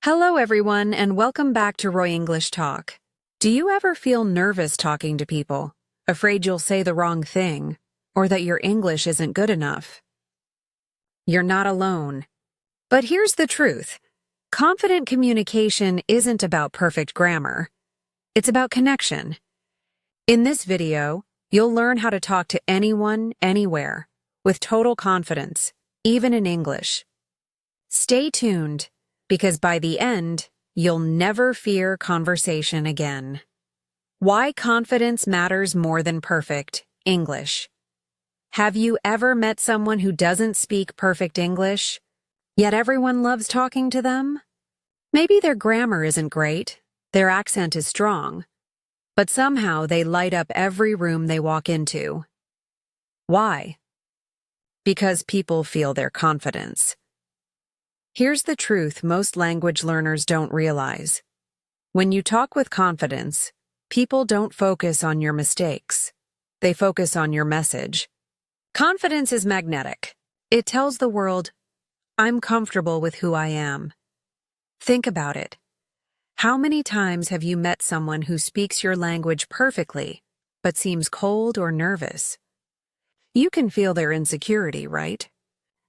Hello, everyone, and welcome back to Roy English Talk. Do you ever feel nervous talking to people, afraid you'll say the wrong thing, or that your English isn't good enough? You're not alone. But here's the truth. Confident communication isn't about perfect grammar. It's about connection. In this video, you'll learn how to talk to anyone, anywhere, with total confidence, even in English. Stay tuned, because by the end, you'll never fear conversation again. Why confidence matters more than perfect English. Have you ever met someone who doesn't speak perfect English, yet everyone loves talking to them? Maybe their grammar isn't great, their accent is strong, but somehow they light up every room they walk into. Why? Because people feel their confidence. Here's the truth most language learners don't realize. When you talk with confidence, people don't focus on your mistakes. They focus on your message. Confidence is magnetic. It tells the world, I'm comfortable with who I am. Think about it. How many times have you met someone who speaks your language perfectly, but seems cold or nervous? You can feel their insecurity, right?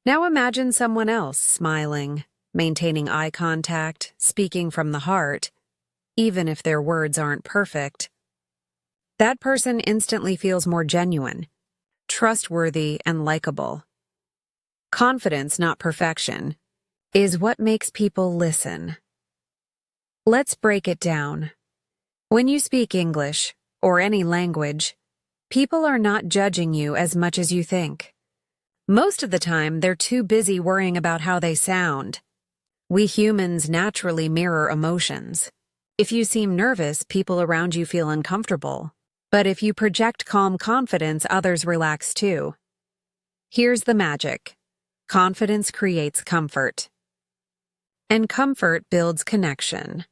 Now imagine someone else smiling, maintaining eye contact, speaking from the heart, even if their words aren't perfect. That person instantly feels more genuine, trustworthy, and likable. Confidence, not perfection, is what makes people listen. Let's break it down. When you speak English, or any language, people are not judging you as much as you think. Most of the time, they're too busy worrying about how they sound. We humans naturally mirror emotions. If you seem nervous, people around you feel uncomfortable. But if you project calm confidence, others relax too. Here's the magic. Confidence creates comfort. And comfort builds connection.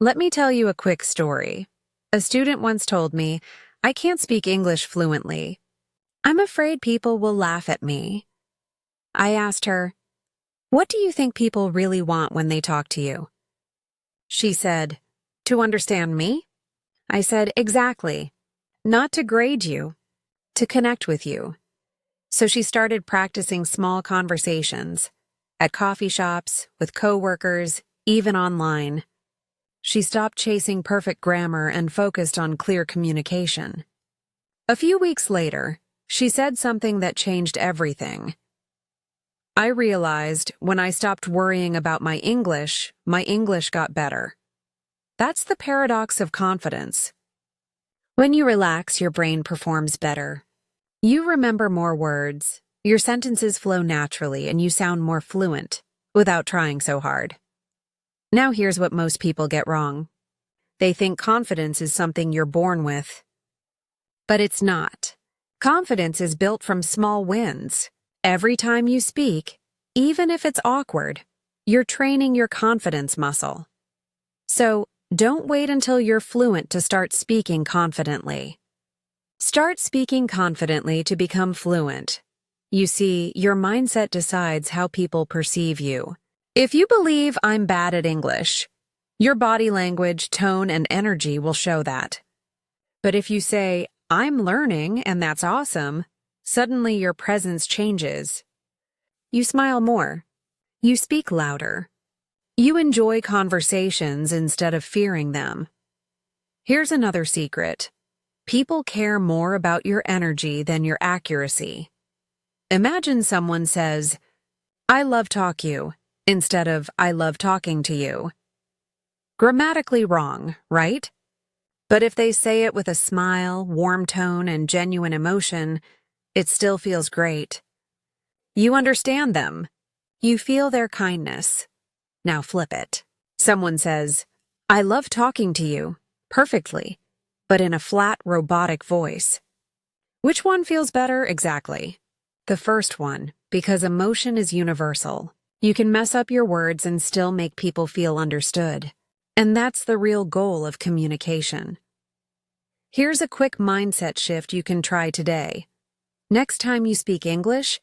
Let me tell you a quick story. A student once told me, I can't speak English fluently. I'm afraid people will laugh at me. I asked her, what do you think people really want when they talk to you? She said, to understand me? I said, exactly. Not to grade you, to connect with you. So she started practicing small conversations, at coffee shops, with coworkers, even online. She stopped chasing perfect grammar and focused on clear communication. A few weeks later, she said something that changed everything. I realized when I stopped worrying about my English got better. That's the paradox of confidence. When you relax, your brain performs better. You remember more words, your sentences flow naturally, and you sound more fluent without trying so hard. Now here's what most people get wrong. They think confidence is something you're born with. But it's not. Confidence is built from small wins. Every time you speak, even if it's awkward, you're training your confidence muscle. So, don't wait until you're fluent to start speaking confidently. Start speaking confidently to become fluent. You see, your mindset decides how people perceive you. If you believe I'm bad at English, your body language, tone, and energy will show that. But if you say, I'm learning, and that's awesome, suddenly your presence changes. You smile more. You speak louder. You enjoy conversations instead of fearing them. Here's another secret. People care more about your energy than your accuracy. Imagine someone says, I love talk you, instead of I love talking to you. Grammatically wrong, right? But if they say it with a smile, warm tone, and genuine emotion, it still feels great. You understand them. You feel their kindness. Now flip it. Someone says, I love talking to you, perfectly, but in a flat, robotic voice. Which one feels better exactly? The first one, because emotion is universal. You can mess up your words and still make people feel understood. And that's the real goal of communication. Here's a quick mindset shift you can try today. Next time you speak English,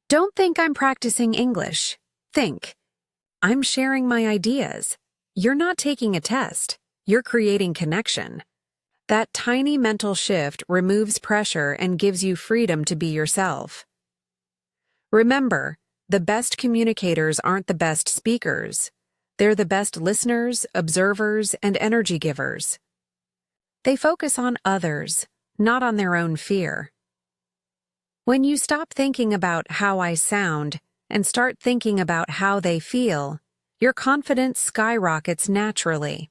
don't think I'm practicing English. Think, I'm sharing my ideas. You're not taking a test. You're creating connection. That tiny mental shift removes pressure and gives you freedom to be yourself. Remember, the best communicators aren't the best speakers. They're the best listeners, observers, and energy givers. They focus on others, not on their own fear. When you stop thinking about how I sound and start thinking about how they feel, your confidence skyrockets naturally.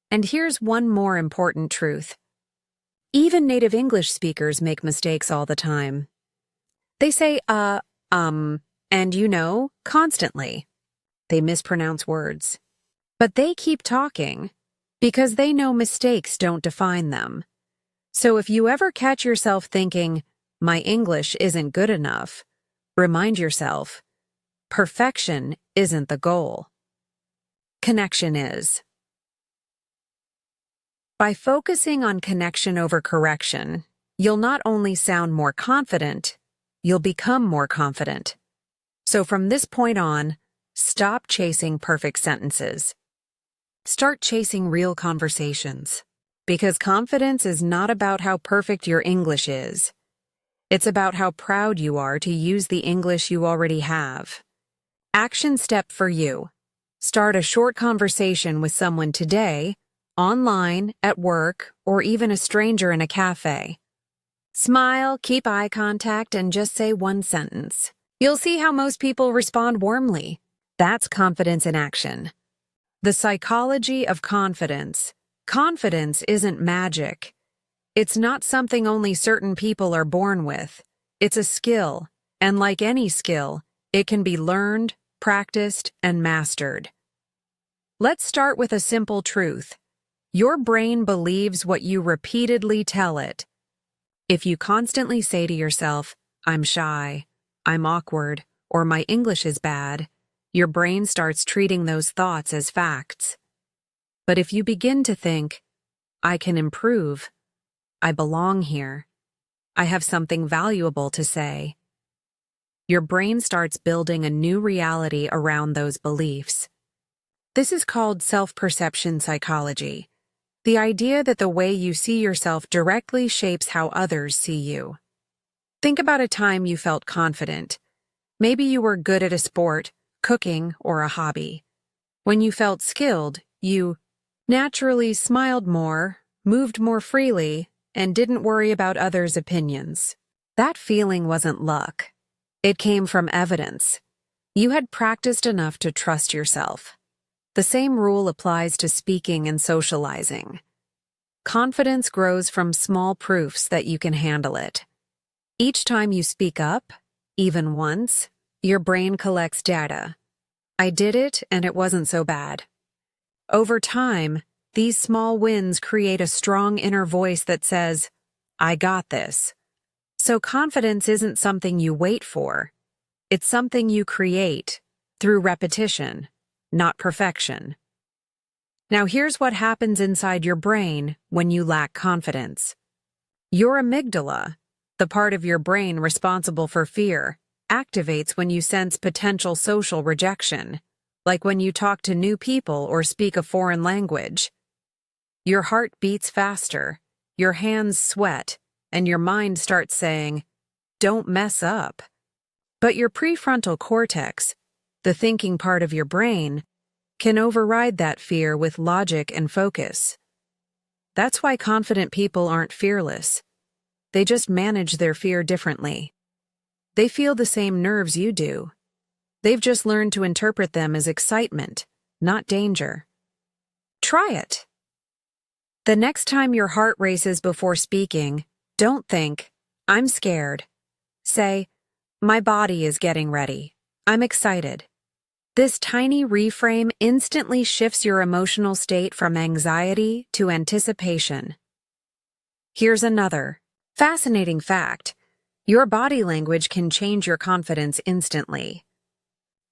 And here's one more important truth. Even native English speakers make mistakes all the time. They say, and constantly. They mispronounce words. But they keep talking because they know mistakes don't define them. So if you ever catch yourself thinking, my English isn't good enough, remind yourself, perfection isn't the goal. Connection is. By focusing on connection over correction, you'll not only sound more confident, you'll become more confident. So from this point on, stop chasing perfect sentences. Start chasing real conversations. Because confidence is not about how perfect your English is. It's about how proud you are to use the English you already have. Action step for you. Start a short conversation with someone today, online, at work, or even a stranger in a cafe. Smile, keep eye contact, and just say one sentence. You'll see how most people respond warmly. That's confidence in action. The psychology of confidence. Confidence isn't magic. It's not something only certain people are born with. It's a skill, and like any skill, it can be learned, practiced, and mastered. Let's start with a simple truth. Your brain believes what you repeatedly tell it. If you constantly say to yourself, I'm shy, I'm awkward, or my English is bad, your brain starts treating those thoughts as facts. But if you begin to think, I can improve, I belong here, I have something valuable to say, your brain starts building a new reality around those beliefs. This is called self-perception psychology, the idea that the way you see yourself directly shapes how others see you. Think about a time you felt confident. Maybe you were good at a sport, cooking, or a hobby. When you felt skilled, you naturally smiled more, moved more freely, and didn't worry about others' opinions. That feeling wasn't luck. It came from evidence. You had practiced enough to trust yourself. The same rule applies to speaking and socializing. Confidence grows from small proofs that you can handle it. Each time you speak up, even once, your brain collects data. I did it, and it wasn't so bad. Over time, these small wins create a strong inner voice that says, I got this. So confidence isn't something you wait for. It's something you create through repetition, not perfection. Now here's what happens inside your brain when you lack confidence. Your amygdala, the part of your brain responsible for fear, activates when you sense potential social rejection, like when you talk to new people or speak a foreign language. Your heart beats faster, your hands sweat, and your mind starts saying, don't mess up. But your prefrontal cortex, the thinking part of your brain, can override that fear with logic and focus. That's why confident people aren't fearless. They just manage their fear differently. They feel the same nerves you do. They've just learned to interpret them as excitement, not danger. Try it. The next time your heart races before speaking, don't think, I'm scared. Say, my body is getting ready. I'm excited. This tiny reframe instantly shifts your emotional state from anxiety to anticipation. Here's another fascinating fact. Your body language can change your confidence instantly.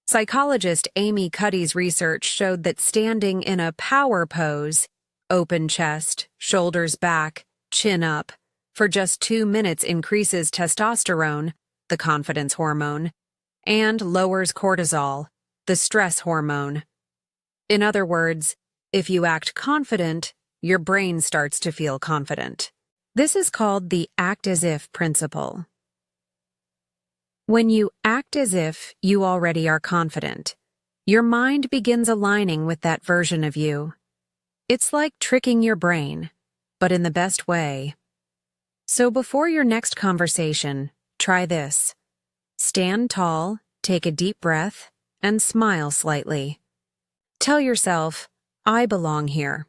Psychologist Amy Cuddy's research showed that standing in a power pose, open chest, shoulders back, chin up, for just 2 minutes increases testosterone, the confidence hormone, and lowers cortisol, the stress hormone. In other words, if you act confident, your brain starts to feel confident. This is called the act as if principle. When you act as if you already are confident, your mind begins aligning with that version of you. It's like tricking your brain, but in the best way. So before your next conversation, try this. Stand tall, take a deep breath, and smile slightly. Tell yourself, I belong here.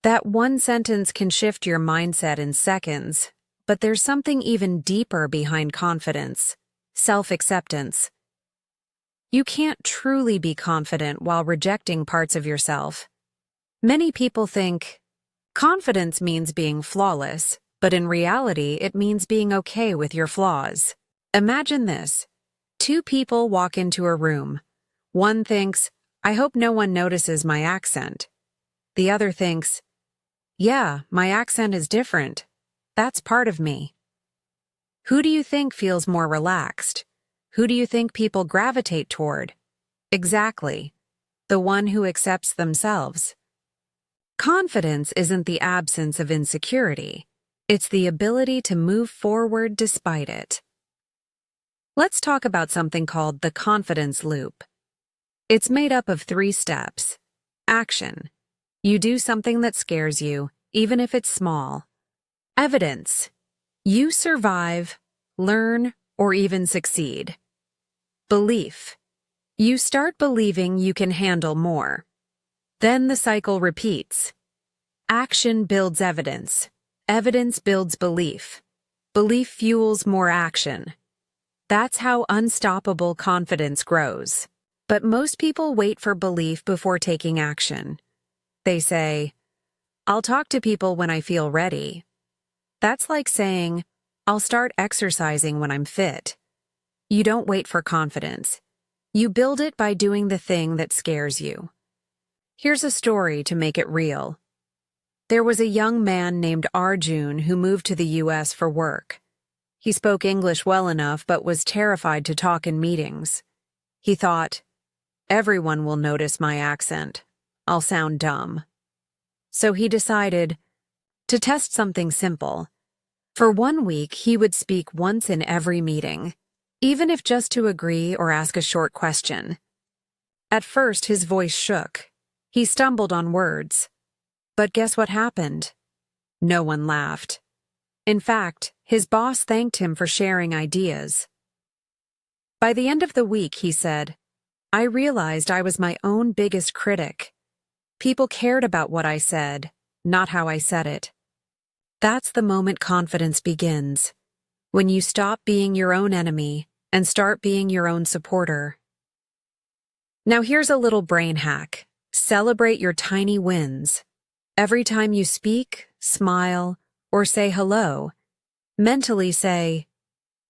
That one sentence can shift your mindset in seconds, but there's something even deeper behind confidence: self-acceptance. You can't truly be confident while rejecting parts of yourself. Many people think confidence means being flawless, but in reality, it means being okay with your flaws. Imagine this. Two people walk into a room. One thinks, I hope no one notices my accent. The other thinks, yeah, my accent is different. That's part of me. Who do you think feels more relaxed? Who do you think people gravitate toward? Exactly. The one who accepts themselves. Confidence isn't the absence of insecurity. It's the ability to move forward despite it. Let's talk about something called the confidence loop. It's made up of 3 steps. Action. You do something that scares you, even if it's small. Evidence. You survive, learn, or even succeed. Belief. You start believing you can handle more. Then the cycle repeats. Action builds evidence. Evidence builds belief. Belief fuels more action. That's how unstoppable confidence grows. But most people wait for belief before taking action. They say, I'll talk to people when I feel ready. That's like saying, I'll start exercising when I'm fit. You don't wait for confidence. You build it by doing the thing that scares you. Here's a story to make it real. There was a young man named Arjun who moved to the US for work. He spoke English well enough but was terrified to talk in meetings. He thought, everyone will notice my accent. I'll sound dumb. So he decided to test something simple. For 1 week, he would speak once in every meeting, even if just to agree or ask a short question. At first, his voice shook. He stumbled on words. But guess what happened? No one laughed. In fact, his boss thanked him for sharing ideas. By the end of the week, he said, I realized I was my own biggest critic. People cared about what I said, not how I said it. That's the moment confidence begins, when you stop being your own enemy and start being your own supporter. Now here's a little brain hack. Celebrate your tiny wins. Every time you speak, smile, or say hello, mentally say,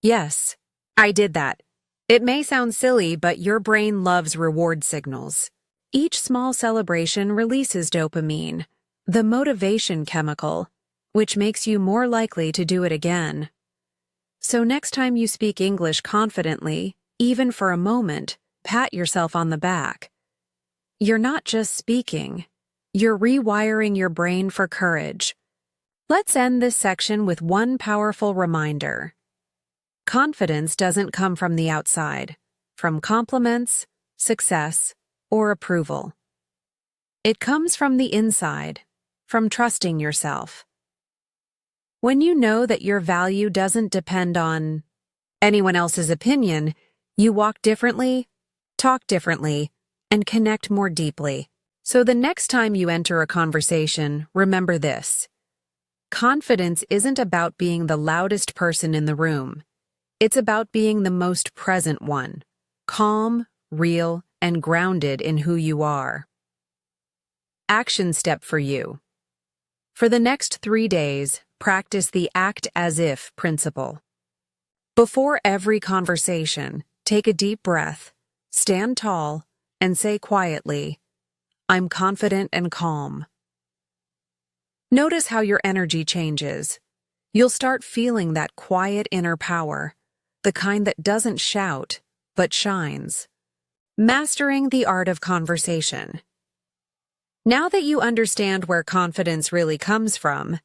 yes, I did that. It may sound silly, but your brain loves reward signals. Each small celebration releases dopamine, the motivation chemical, which makes you more likely to do it again. So next time you speak English confidently, even for a moment, pat yourself on the back. You're not just speaking, you're rewiring your brain for courage. Let's end this section with one powerful reminder. Confidence doesn't come from the outside, from compliments, success, or approval. It comes from the inside, from trusting yourself. When you know that your value doesn't depend on anyone else's opinion, you walk differently, talk differently, and connect more deeply. So the next time you enter a conversation, remember this. Confidence isn't about being the loudest person in the room. It's about being the most present one, calm, real, and grounded in who you are. Action step for you. For the next 3 days, practice the act as if principle. Before every conversation, take a deep breath, stand tall, and say quietly, I'm confident and calm. Notice how your energy changes. You'll start feeling that quiet inner power, the kind that doesn't shout, but shines. Mastering the art of conversation. Now that you understand where confidence really comes from,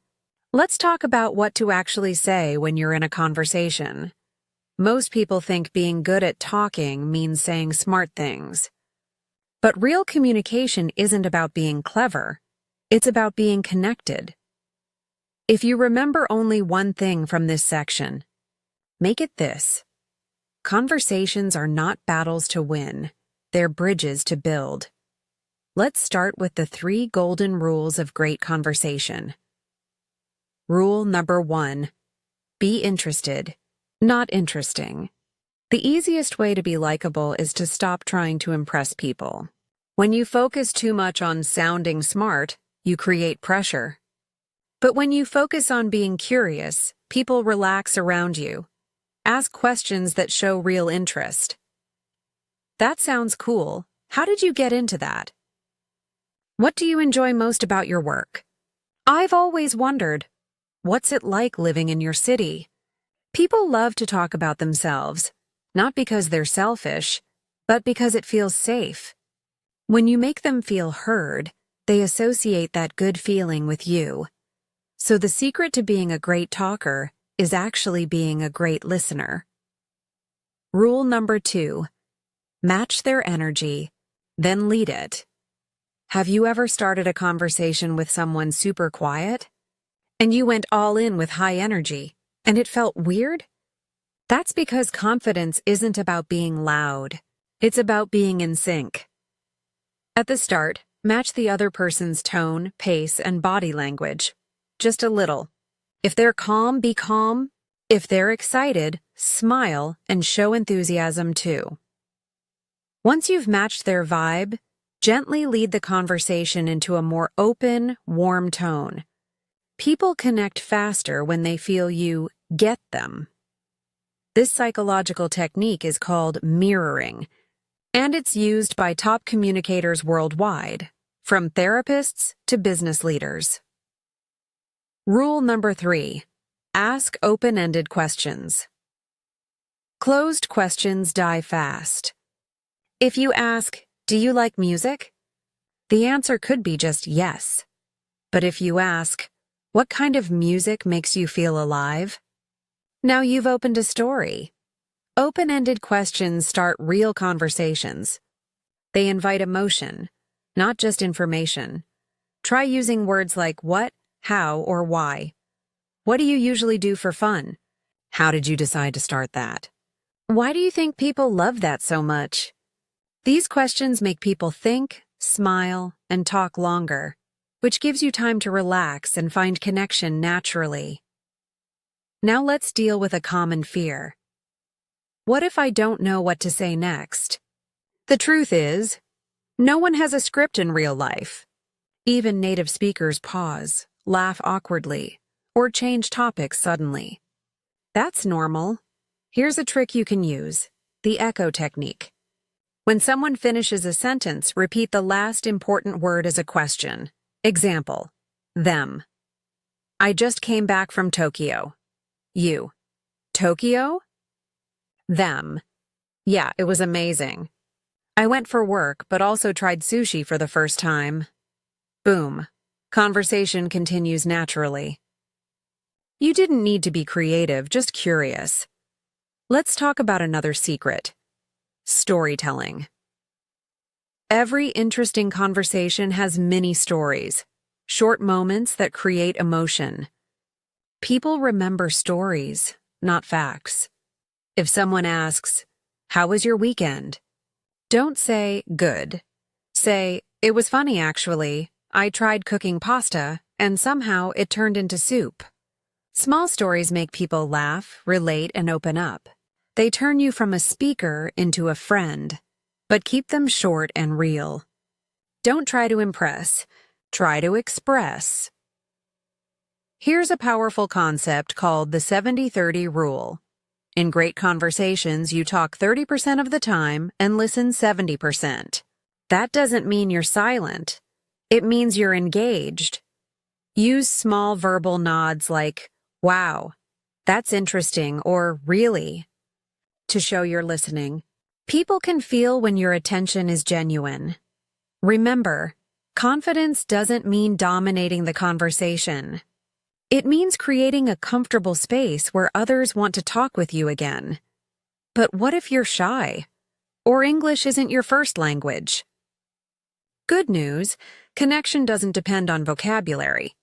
let's talk about what to actually say when you're in a conversation. Most people think being good at talking means saying smart things. But real communication isn't about being clever. It's about being connected. If you remember only one thing from this section, make it this. Conversations are not battles to win. They're bridges to build. Let's start with the 3 golden rules of great conversation. Rule number 1. Be interested, not interesting. The easiest way to be likable is to stop trying to impress people. When you focus too much on sounding smart, you create pressure. But when you focus on being curious, people relax around you. Ask questions that show real interest. That sounds cool. How did you get into that? What do you enjoy most about your work? I've always wondered, what's it like living in your city? People love to talk about themselves, not because they're selfish, but because it feels safe. When you make them feel heard, they associate that good feeling with you. So the secret to being a great talker is actually being a great listener. Rule number 2. Match their energy, then lead it. Have you ever started a conversation with someone super quiet? And you went all in with high energy, and it felt weird? That's because confidence isn't about being loud. It's about being in sync. At the start, match the other person's tone, pace, and body language. Just a little. If they're calm, be calm. If they're excited, smile and show enthusiasm too. Once you've matched their vibe, gently lead the conversation into a more open, warm tone. People connect faster when they feel you get them. This psychological technique is called mirroring, and it's used by top communicators worldwide, from therapists to business leaders. Rule number 3. Ask open-ended questions. Closed questions die fast. If you ask, "Do you like music?" the answer could be just yes. But if you ask, "What kind of music makes you feel alive?" now you've opened a story. Open-ended questions start real conversations. They invite emotion, not just information. Try using words like what, how, or why. What do you usually do for fun? How did you decide to start that? Why do you think people love that so much? These questions make people think, smile, and talk longer, which gives you time to relax and find connection naturally. Now let's deal with a common fear. What if I don't know what to say next? The truth is, no one has a script in real life. Even native speakers pause, laugh awkwardly, or change topics suddenly. That's normal. Here's a trick you can use: the echo technique. When someone finishes a sentence, repeat the last important word as a question. Example: them. I just came back from Tokyo. You. Tokyo? Them. Yeah, it was amazing. I went for work, but also tried sushi for the first time. Boom. Conversation continues naturally. You didn't need to be creative, just curious. Let's talk about another secret: storytelling. Every interesting conversation has mini stories, short moments that create emotion. People remember stories, not facts. If someone asks, "How was your weekend?" don't say, "Good." Say, "It was funny actually. I tried cooking pasta, and somehow it turned into soup." Small stories make people laugh, relate, and open up. They turn you from a speaker into a friend, but keep them short and real. Don't try to impress. Try to express. Here's a powerful concept called the 70-30 rule. In great conversations, you talk 30% of the time and listen 70%. That doesn't mean you're silent. It means you're engaged. Use small verbal nods like, "Wow, that's interesting," or "Really," to show you're listening. People can feel when your attention is genuine. Remember, confidence doesn't mean dominating the conversation. It means creating a comfortable space where others want to talk with you again. But what if you're shy? Or English isn't your first language? Good news, connection doesn't depend on vocabulary.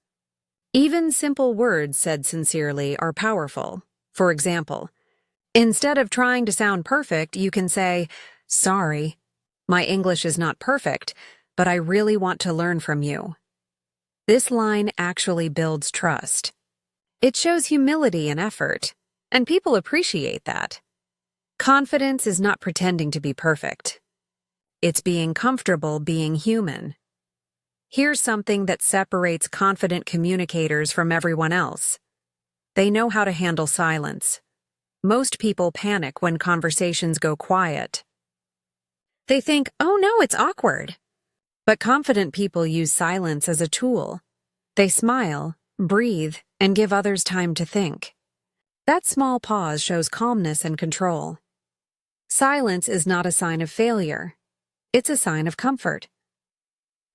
Even simple words said sincerely are powerful. For example, instead of trying to sound perfect, you can say, "Sorry, my English is not perfect, but I really want to learn from you." This line actually builds trust. It shows humility and effort, and people appreciate that. Confidence is not pretending to be perfect. It's being comfortable being human. Here's something that separates confident communicators from everyone else. They know how to handle silence. Most people panic when conversations go quiet. They think, "Oh no, it's awkward." But confident people use silence as a tool. They smile, breathe, and give others time to think. That small pause shows calmness and control. Silence is not a sign of failure. It's a sign of comfort.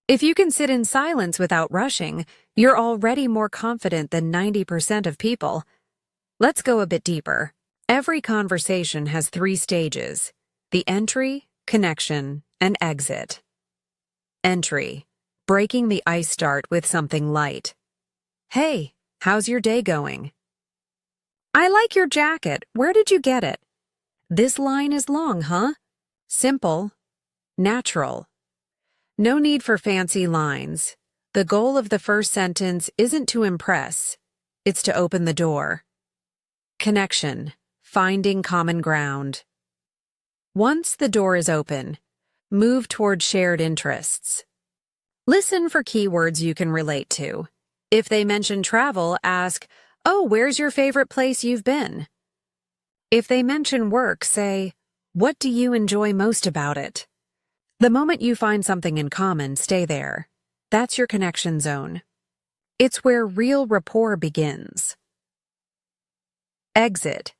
If you can sit in silence without rushing, you're already more confident than 90% of people. Let's go a bit deeper. Every conversation has 3 stages: the entry, connection, and exit. Entry. Breaking the ice start with something light. "Hey, how's your day going?" "I like your jacket. Where did you get it?" This line is long, huh? Simple. Natural. No need for fancy lines. The goal of the first sentence isn't to impress. It's to open the door. Connection. Finding common ground. Once the door is open, move toward shared interests. Listen for keywords you can relate to. If they mention travel, ask, "Oh, where's your favorite place you've been?" If they mention work, say, "What do you enjoy most about it?" The moment you find something in common, stay there. That's your connection zone. It's where real rapport begins. Exit.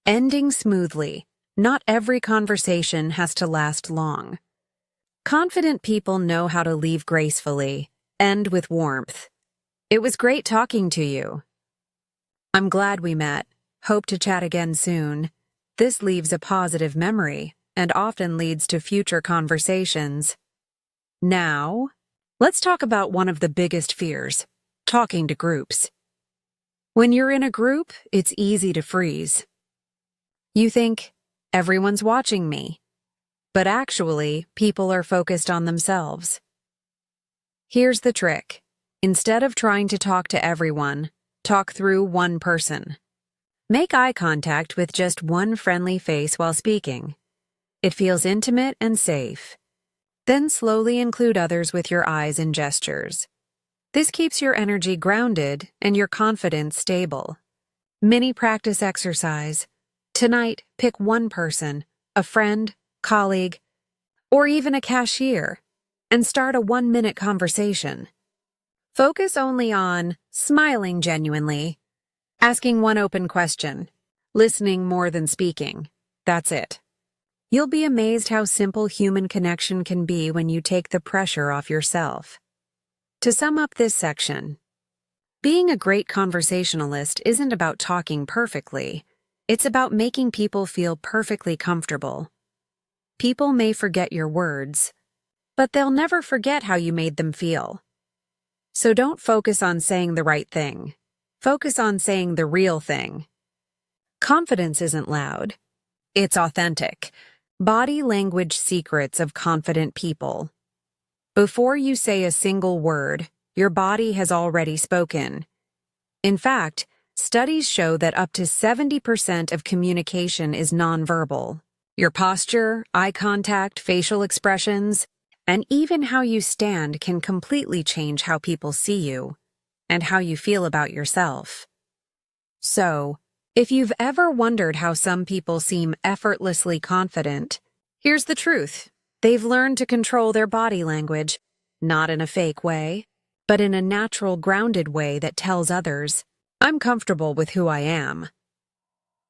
Ending smoothly. Not every conversation has to last long. Confident people know how to leave gracefully, end with warmth. "It was great talking to you." "I'm glad we met. Hope to chat again soon." This leaves a positive memory and often leads to future conversations. Now, let's talk about one of the biggest fears: talking to groups. When you're in a group, it's easy to freeze. You think, "Everyone's watching me." But actually, people are focused on themselves. Here's the trick. Instead of trying to talk to everyone, talk through one person. Make eye contact with just one friendly face while speaking. It feels intimate and safe. Then slowly include others with your eyes and gestures. This keeps your energy grounded and your confidence stable. Mini practice exercise. Tonight, pick one person, a friend, colleague, or even a cashier, and start a 1-minute conversation. Focus only on smiling genuinely, asking one open question, listening more than speaking. That's it. You'll be amazed how simple human connection can be when you take the pressure off yourself. To sum up this section, being a great conversationalist isn't about talking perfectly. It's about making people feel perfectly comfortable. People may forget your words, but they'll never forget how you made them feel. So don't focus on saying the right thing. Focus on saying the real thing. Confidence isn't loud. It's authentic. Body language secrets of confident people. Before you say a single word, your body has already spoken. In fact, studies show that up to 70% of communication is nonverbal. Your posture, eye contact, facial expressions, and even how you stand can completely change how people see you and how you feel about yourself. So, if you've ever wondered how some people seem effortlessly confident, here's the truth. They've learned to control their body language, not in a fake way, but in a natural, grounded way that tells others, "I'm comfortable with who I am."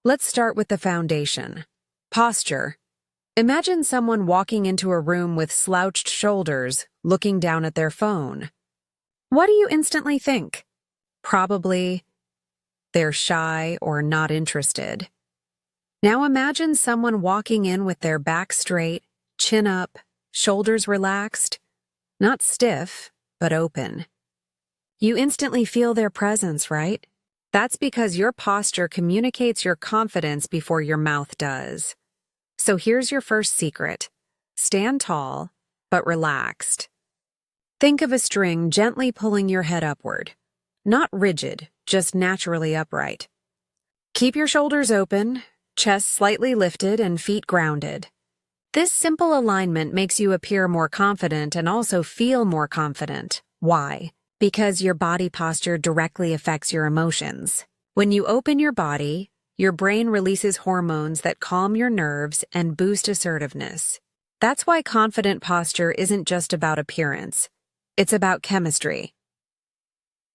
Let's start with the foundation. Posture. Imagine someone walking into a room with slouched shoulders, looking down at their phone. What do you instantly think? Probably, they're shy or not interested. Now imagine someone walking in with their back straight, chin up, shoulders relaxed, not stiff, but open. You instantly feel their presence, right? That's because your posture communicates your confidence before your mouth does. So here's your first secret. Stand tall, but relaxed. Think of a string gently pulling your head upward. Not rigid, just naturally upright. Keep your shoulders open, chest slightly lifted, and feet grounded. This simple alignment makes you appear more confident and also feel more confident. Why? Because your body posture directly affects your emotions. When you open your body, your brain releases hormones that calm your nerves and boost assertiveness. That's why confident posture isn't just about appearance. It's about chemistry.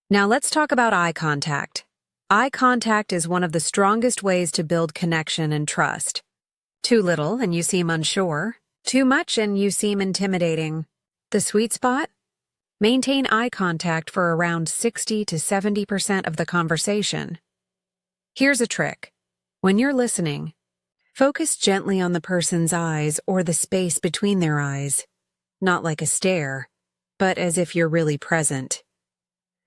Now let's talk about eye contact. Eye contact is one of the strongest ways to build connection and trust. Too little and you seem unsure. Too much and you seem intimidating. The sweet spot? Maintain eye contact for around 60 to 70% of the conversation. Here's a trick. When you're listening, focus gently on the person's eyes or the space between their eyes, not like a stare, but as if you're really present.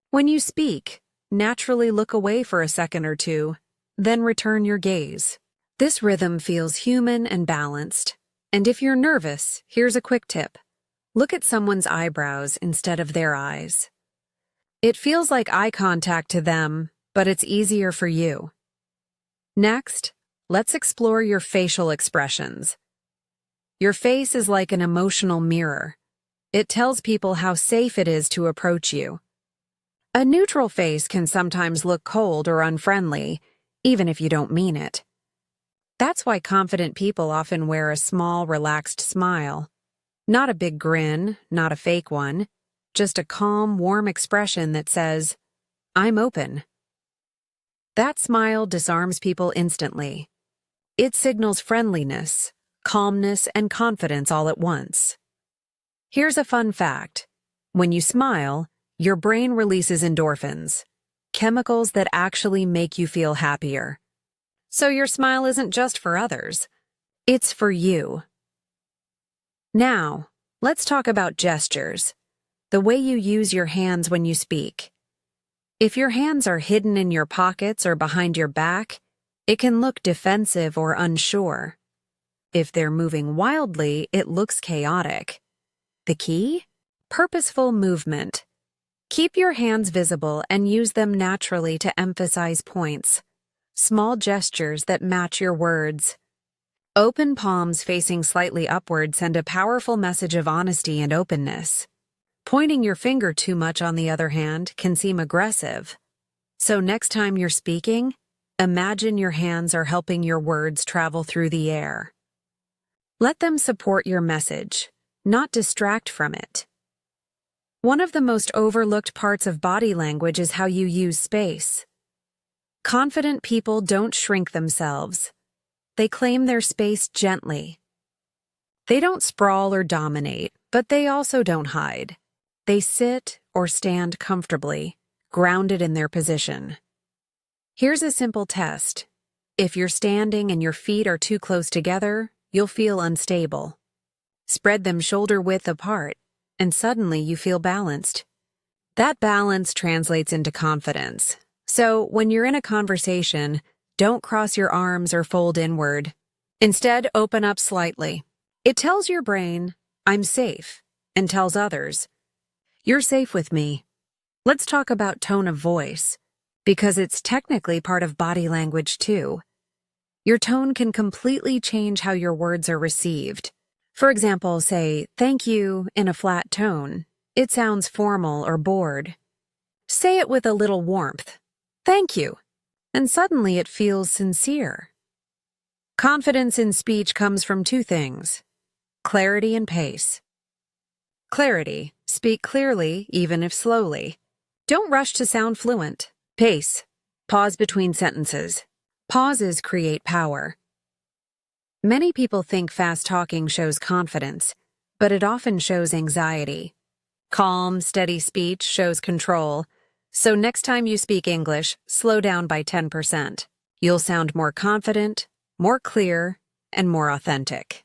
When you speak, naturally look away for a second or two, then return your gaze. This rhythm feels human and balanced. And if you're nervous, here's a quick tip. Look at someone's eyebrows instead of their eyes. It feels like eye contact to them, but it's easier for you. Next, let's explore your facial expressions. Your face is like an emotional mirror. It tells people how safe it is to approach you. A neutral face can sometimes look cold or unfriendly, even if you don't mean it. That's why confident people often wear a small, relaxed smile. Not a big grin, not a fake one, just a calm, warm expression that says, "I'm open." That smile disarms people instantly. It signals friendliness, calmness, and confidence all at once. Here's a fun fact. When you smile, your brain releases endorphins, chemicals that actually make you feel happier. So your smile isn't just for others, it's for you. Now, let's talk about gestures, the way you use your hands when you speak. If your hands are hidden in your pockets or behind your back, it can look defensive or unsure. If they're moving wildly, it looks chaotic. The key? Purposeful movement. Keep your hands visible and use them naturally to emphasize points. Small gestures that match your words. Open palms facing slightly upward send a powerful message of honesty and openness. Pointing your finger too much, on the other hand, can seem aggressive. So next time you're speaking, imagine your hands are helping your words travel through the air. Let them support your message, not distract from it. One of the most overlooked parts of body language is how you use space. Confident people don't shrink themselves. They claim their space gently. They don't sprawl or dominate, but they also don't hide. They sit or stand comfortably, grounded in their position. Here's a simple test. If you're standing and your feet are too close together, you'll feel unstable. Spread them shoulder-width apart, and suddenly you feel balanced. That balance translates into confidence. So when you're in a conversation, don't cross your arms or fold inward. Instead, open up slightly. It tells your brain, "I'm safe," and tells others, "You're safe with me." Let's talk about tone of voice, because it's technically part of body language too. Your tone can completely change how your words are received. For example, say, "Thank you," in a flat tone. It sounds formal or bored. Say it with a little warmth. "Thank you," and suddenly it feels sincere. Confidence in speech comes from two things: clarity and pace. Clarity. Speak clearly, even if slowly. Don't rush to sound fluent. Pace. Pause between sentences. Pauses create power. Many people think fast talking shows confidence, but it often shows anxiety. Calm, steady speech shows control, so next time you speak English, slow down by 10%. You'll sound more confident, more clear, and more authentic.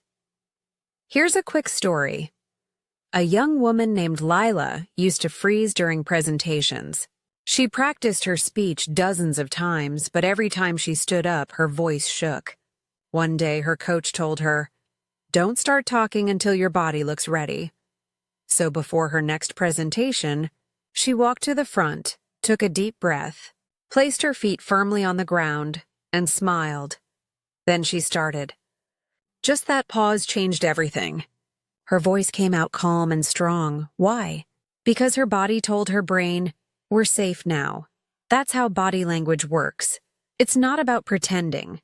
Here's a quick story. A young woman named Lila used to freeze during presentations. She practiced her speech dozens of times, but every time she stood up, her voice shook. One day, her coach told her, "Don't start talking until your body looks ready." So before her next presentation, she walked to the front, took a deep breath, placed her feet firmly on the ground, and smiled. Then she started. Just that pause changed everything. Her voice came out calm and strong. Why? Because her body told her brain, "We're safe now." That's how body language works. It's not about pretending.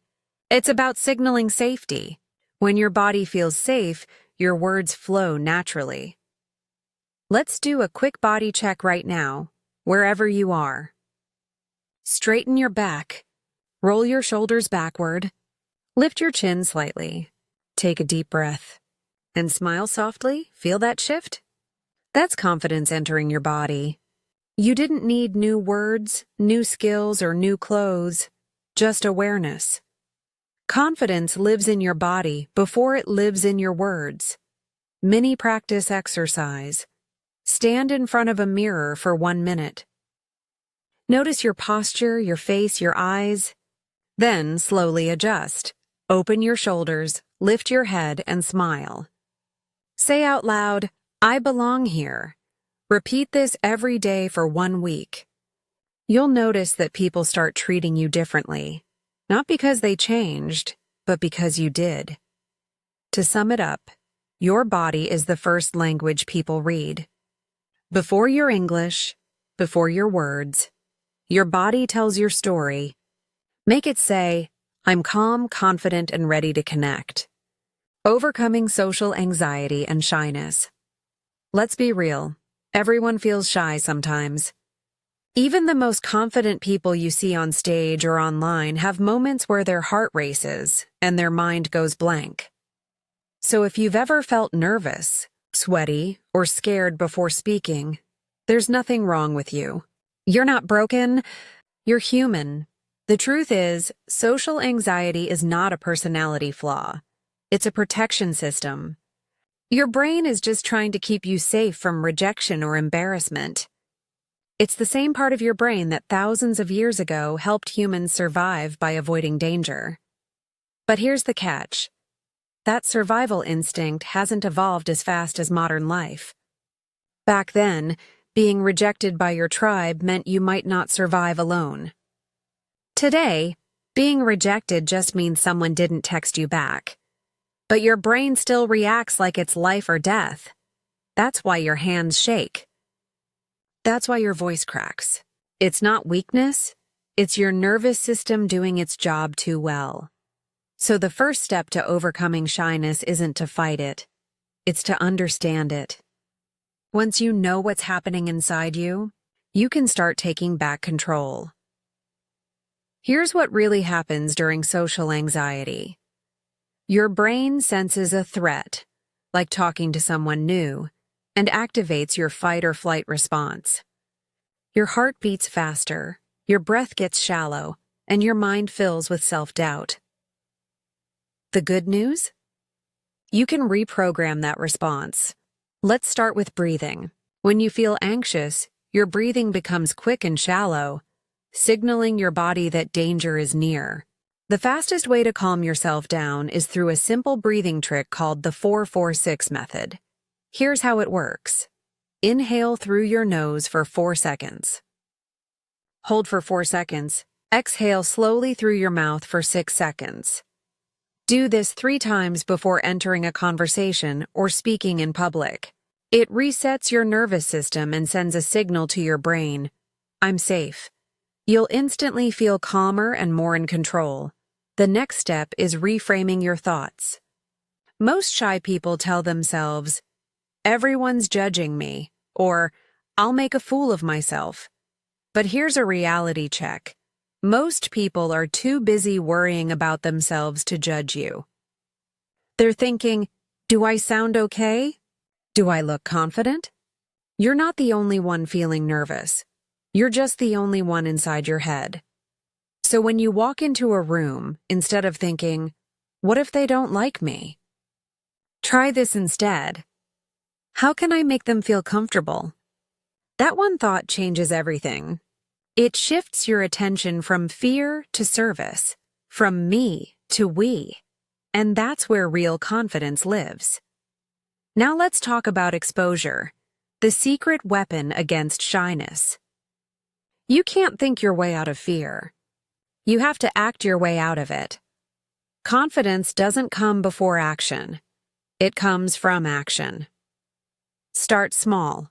It's about signaling safety. When your body feels safe, your words flow naturally. Let's do a quick body check right now, wherever you are. Straighten your back. Roll your shoulders backward. Lift your chin slightly. Take a deep breath. And smile softly. Feel that shift? That's confidence entering your body. You didn't need new words, new skills, or new clothes. Just awareness. Confidence lives in your body before it lives in your words. Mini practice exercise. Stand in front of a mirror for 1 minute. Notice your posture, your face, your eyes. Then slowly adjust. Open your shoulders, lift your head, and smile. Say out loud, "I belong here." Repeat this every day for 1 week. You'll notice that people start treating you differently, not because they changed, but because you did. To sum it up, your body is the first language people read. Before your English, before your words, your body tells your story. Make it say, "I'm calm, confident, and ready to connect." Overcoming social anxiety and shyness. Let's be real. Everyone feels shy sometimes. Even the most confident people you see on stage or online have moments where their heart races and their mind goes blank. So if you've ever felt nervous, sweaty, or scared before speaking, there's nothing wrong with you. You're not broken. You're human. The truth is, social anxiety is not a personality flaw. It's a protection system. Your brain is just trying to keep you safe from rejection or embarrassment. It's the same part of your brain that thousands of years ago helped humans survive by avoiding danger. But here's the catch. That survival instinct hasn't evolved as fast as modern life. Back then, being rejected by your tribe meant you might not survive alone. Today, being rejected just means someone didn't text you back. But your brain still reacts like it's life or death. That's why your hands shake. That's why your voice cracks. It's not weakness, it's your nervous system doing its job too well. So the first step to overcoming shyness isn't to fight it, it's to understand it. Once you know what's happening inside you, you can start taking back control. Here's what really happens during social anxiety. Your brain senses a threat, like talking to someone new, and activates your fight or flight response. Your heart beats faster, your breath gets shallow, and your mind fills with self-doubt. The good news? You can reprogram that response. Let's start with breathing. When you feel anxious, your breathing becomes quick and shallow, signaling your body that danger is near. The fastest way to calm yourself down is through a simple breathing trick called the 4-4-6 method. Here's how it works. Inhale through your nose for 4 seconds. Hold for 4 seconds. Exhale slowly through your mouth for 6 seconds. Do this 3 times before entering a conversation or speaking in public. It resets your nervous system and sends a signal to your brain, "I'm safe." You'll instantly feel calmer and more in control. The next step is reframing your thoughts. Most shy people tell themselves, "Everyone's judging me," or "I'll make a fool of myself." But here's a reality check. Most people are too busy worrying about themselves to judge you. They're thinking, do I sound okay? Do I look confident? You're not the only one feeling nervous. You're just the only one inside your head. So when you walk into a room, instead of thinking, what if they don't like me? Try this instead. How can I make them feel comfortable? That one thought changes everything. It shifts your attention from fear to service, from me to we. And that's where real confidence lives. Now let's talk about exposure, the secret weapon against shyness. You can't think your way out of fear. You have to act your way out of it. Confidence doesn't come before action. It comes from action. Start small.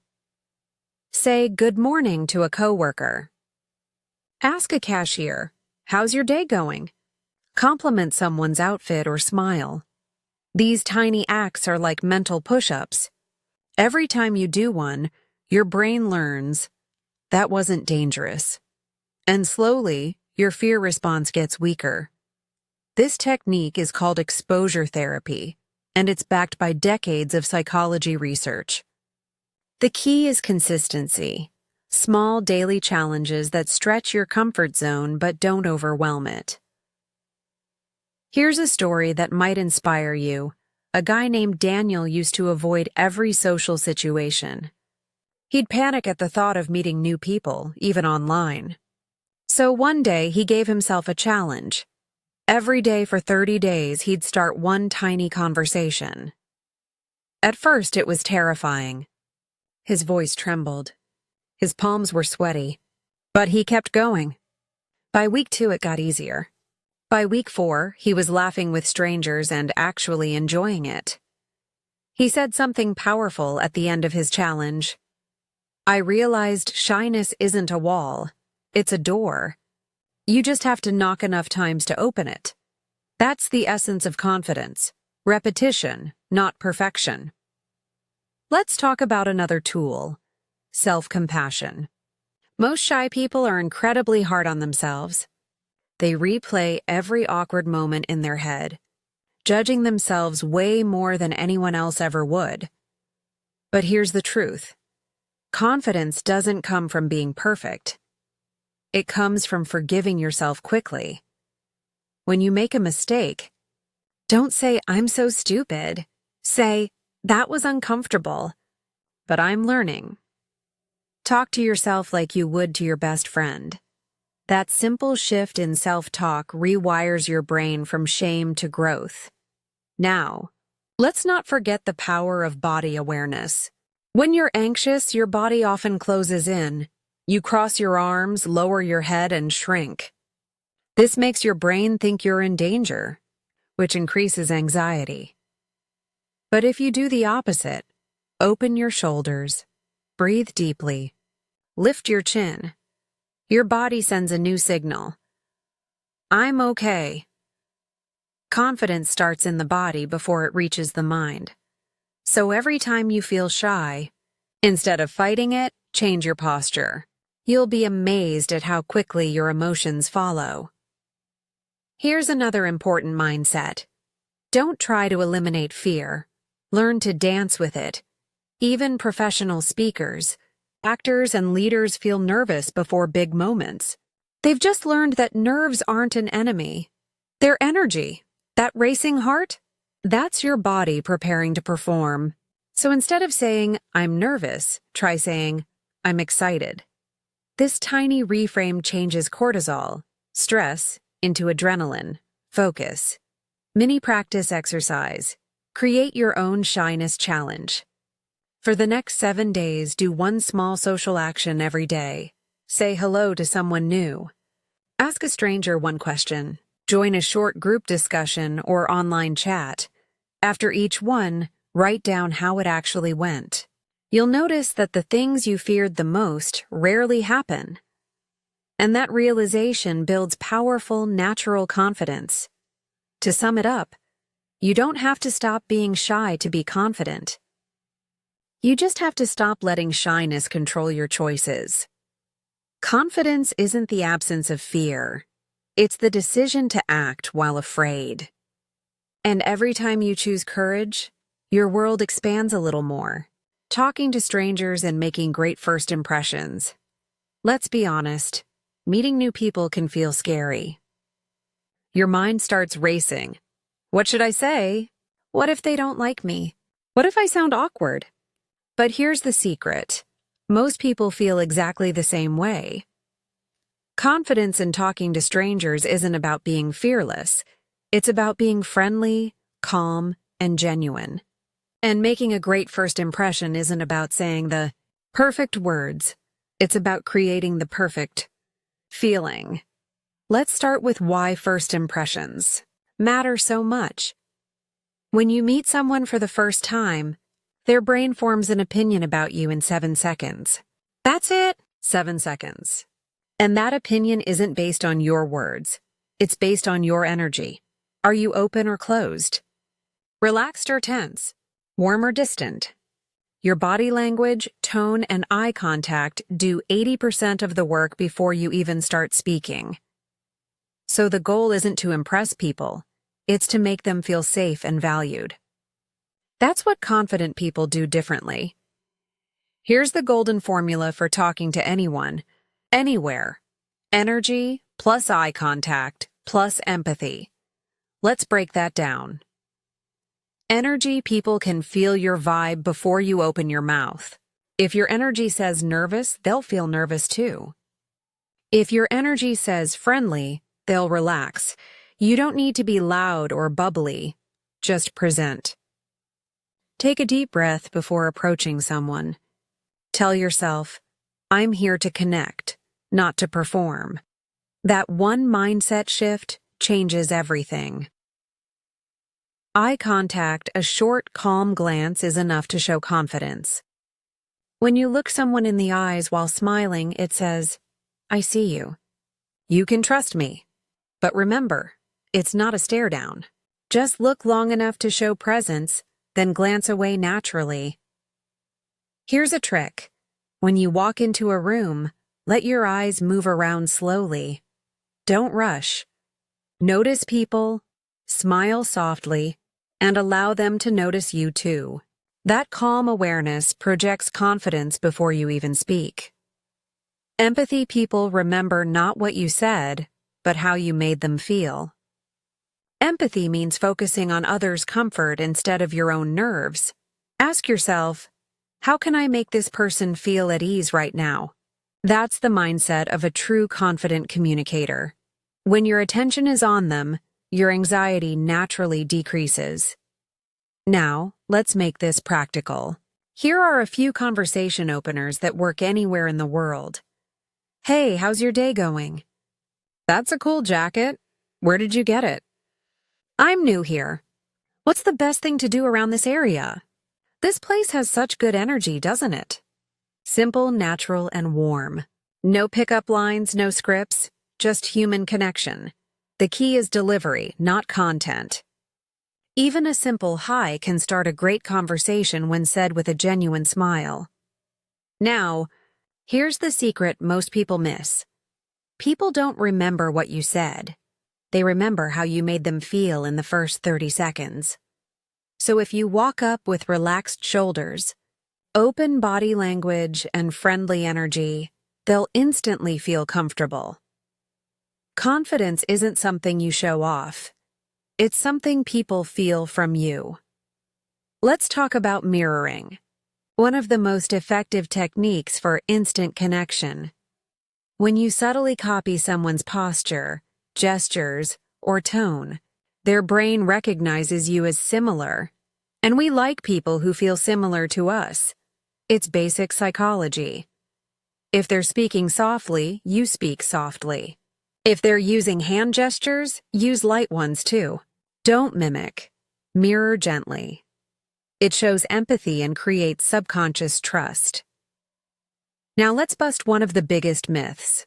Say good morning to a coworker. Ask a cashier, how's your day going? Compliment someone's outfit or smile. These tiny acts are like mental push-ups. Every time you do one, your brain learns, that wasn't dangerous. And slowly, your fear response gets weaker. This technique is called exposure therapy, and it's backed by decades of psychology research. The key is consistency. Small daily challenges that stretch your comfort zone but don't overwhelm it. Here's a story that might inspire you. A guy named Daniel used to avoid every social situation. He'd panic at the thought of meeting new people, even online. So one day he gave himself a challenge. Every day for 30 days he'd start one tiny conversation. At first it was terrifying. His voice trembled. His palms were sweaty. But he kept going. By week 2 it got easier. By week 4, he was laughing with strangers and actually enjoying it. He said something powerful at the end of his challenge. I realized shyness isn't a wall. It's a door. You just have to knock enough times to open it. That's the essence of confidence. Repetition, not perfection. Let's talk about another tool. Self-compassion. Most shy people are incredibly hard on themselves. They replay every awkward moment in their head, judging themselves way more than anyone else ever would. But here's the truth. Confidence doesn't come from being perfect. It comes from forgiving yourself quickly. When you make a mistake, don't say, I'm so stupid. Say, that was uncomfortable, but I'm learning. Talk to yourself like you would to your best friend. That simple shift in self-talk rewires your brain from shame to growth. Now, let's not forget the power of body awareness. When you're anxious, your body often closes in. You cross your arms, lower your head, and shrink. This makes your brain think you're in danger, which increases anxiety. But if you do the opposite, open your shoulders, breathe deeply, lift your chin, your body sends a new signal. I'm okay. Confidence starts in the body before it reaches the mind. So every time you feel shy, instead of fighting it, change your posture. You'll be amazed at how quickly your emotions follow. Here's another important mindset. Don't try to eliminate fear. Learn to dance with it. Even professional speakers, actors, and leaders feel nervous before big moments. They've just learned that nerves aren't an enemy. They're energy. That racing heart? That's your body preparing to perform. So instead of saying, I'm nervous, try saying, I'm excited. This tiny reframe changes cortisol, stress, into adrenaline, focus. Mini practice exercise. Create your own shyness challenge. For the next 7 days, do one small social action every day. Say hello to someone new. Ask a stranger one question. Join a short group discussion or online chat. After each one, write down how it actually went. You'll notice that the things you feared the most rarely happen. And that realization builds powerful, natural confidence. To sum it up, you don't have to stop being shy to be confident. You just have to stop letting shyness control your choices. Confidence isn't the absence of fear. It's the decision to act while afraid. And every time you choose courage, your world expands a little more. Talking to strangers and making great first impressions. Let's be honest, meeting new people can feel scary. Your mind starts racing. What should I say? What if they don't like me? What if I sound awkward? But here's the secret. Most people feel exactly the same way. Confidence in talking to strangers isn't about being fearless. It's about being friendly, calm, and genuine. And making a great first impression isn't about saying the perfect words. It's about creating the perfect feeling. Let's start with why first impressions matter so much. When you meet someone for the first time, their brain forms an opinion about you in 7 seconds. That's it, 7 seconds. And that opinion isn't based on your words. It's based on your energy. Are you open or closed? Relaxed or tense? Warm or distant? Your body language, tone, and eye contact do 80% of the work before you even start speaking. So the goal isn't to impress people, it's to make them feel safe and valued. That's what confident people do differently. Here's the golden formula for talking to anyone, anywhere. Energy plus eye contact plus empathy. Let's break that down. Energy, people can feel your vibe before you open your mouth. If your energy says nervous, they'll feel nervous too. If your energy says friendly, they'll relax. You don't need to be loud or bubbly. Just present. Take a deep breath before approaching someone. Tell yourself, I'm here to connect, not to perform. That one mindset shift changes everything. Eye contact, a short, calm glance, is enough to show confidence. When you look someone in the eyes while smiling, it says, I see you. You can trust me. But remember, it's not a stare down. Just look long enough to show presence, then glance away naturally. Here's a trick. When you walk into a room, let your eyes move around slowly. Don't rush. Notice people, smile softly, and allow them to notice you too. That calm awareness projects confidence before you even speak. Empathy, people remember not what you said, but how you made them feel. Empathy means focusing on others' comfort instead of your own nerves. Ask yourself, how can I make this person feel at ease right now? That's the mindset of a true confident communicator. When your attention is on them, your anxiety naturally decreases. Now, let's make this practical. Here are a few conversation openers that work anywhere in the world. Hey, how's your day going? That's a cool jacket. Where did you get it? I'm new here. What's the best thing to do around this area? This place has such good energy, doesn't it? Simple, natural, and warm. No pickup lines, no scripts, just human connection. The key is delivery, not content. Even a simple hi can start a great conversation when said with a genuine smile. Now, here's the secret most people miss. People don't remember what you said. They remember how you made them feel in the first 30 seconds. So if you walk up with relaxed shoulders, open body language, and friendly energy, they'll instantly feel comfortable. Confidence isn't something you show off. It's something people feel from you. Let's talk about mirroring, one of the most effective techniques for instant connection. When you subtly copy someone's posture, gestures, or tone, their brain recognizes you as similar. And we like people who feel similar to us. It's basic psychology. If they're speaking softly, you speak softly. If they're using hand gestures, use light ones too. Don't mimic. Mirror gently. It shows empathy and creates subconscious trust. Now let's bust one of the biggest myths.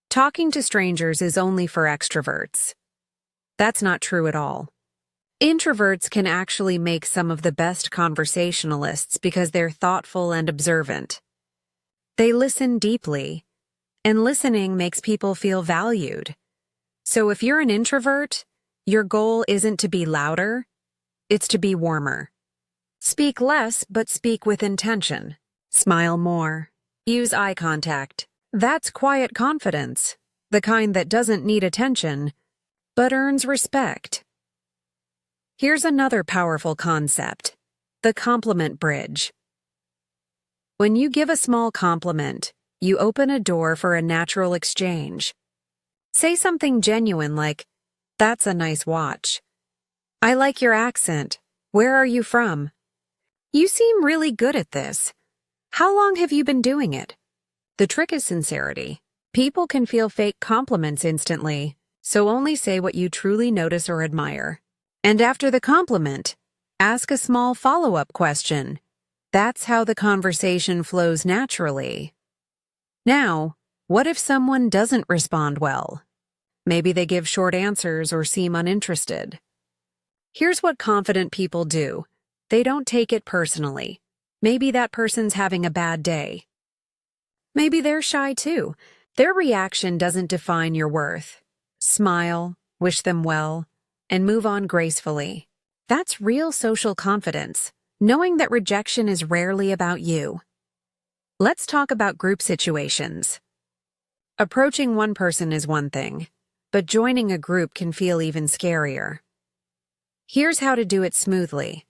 Talking to strangers is only for extroverts. That's not true at all. Introverts can actually make some of the best conversationalists because they're thoughtful and observant. They listen deeply, and listening makes people feel valued. So if you're an introvert, Your goal isn't to be louder, it's to be warmer. Speak less, but speak with intention. Smile more. Use eye contact. That's quiet confidence, the kind that doesn't need attention, but earns respect. Here's another powerful concept: the compliment bridge. When you give a small compliment, you open a door for a natural exchange. Say something genuine like, "That's a nice watch." "I like your accent. Where are you from?" "You seem really good at this. How long have you been doing it?" The trick is sincerity. People can feel fake compliments instantly, so only say what you truly notice or admire. And after the compliment, ask a small follow-up question. That's how the conversation flows naturally. Now, what if someone doesn't respond well? Maybe they give short answers or seem uninterested. Here's what confident people do. They don't take it personally. Maybe that person's having a bad day. Maybe they're shy too. Their reaction doesn't define your worth. Smile, wish them well, and move on gracefully. That's real social confidence, knowing that rejection is rarely about you. Let's talk about group situations. Approaching one person is one thing, but joining a group can feel even scarier. Here's how to do it smoothly.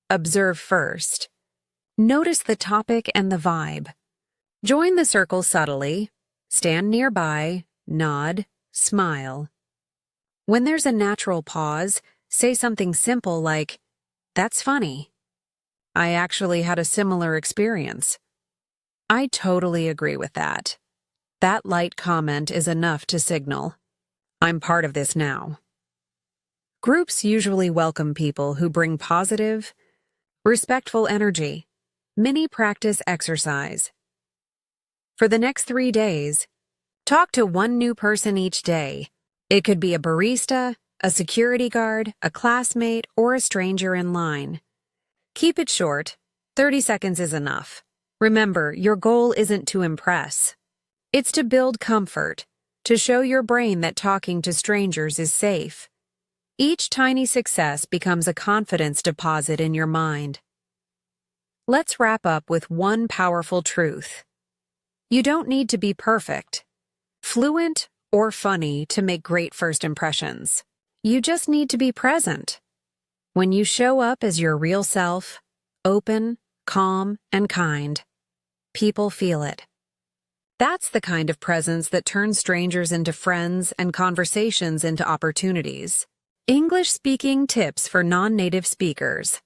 Observe first. Notice the topic and the vibe. Join the circle subtly. Stand nearby, nod, smile. When there's a natural pause, say something simple like, "That's funny. I actually had a similar experience." "I totally agree with that." That light comment is enough to signal, "I'm part of this now." Groups usually welcome people who bring positive, respectful energy. Mini practice exercise. For the next 3 days, talk to one new person each day. It could be a barista, a security guard, a classmate, or a stranger in line. Keep it short. 30 seconds is enough. Remember, your goal isn't to impress. It's to build comfort, to show your brain that talking to strangers is safe. Each tiny success becomes a confidence deposit in your mind. Let's wrap up with one powerful truth. You don't need to be perfect, fluent, or funny to make great first impressions. You just need to be present. When you show up as your real self, open, calm, and kind, people feel it. That's the kind of presence that turns strangers into friends and conversations into opportunities. English speaking tips for non-native speakers.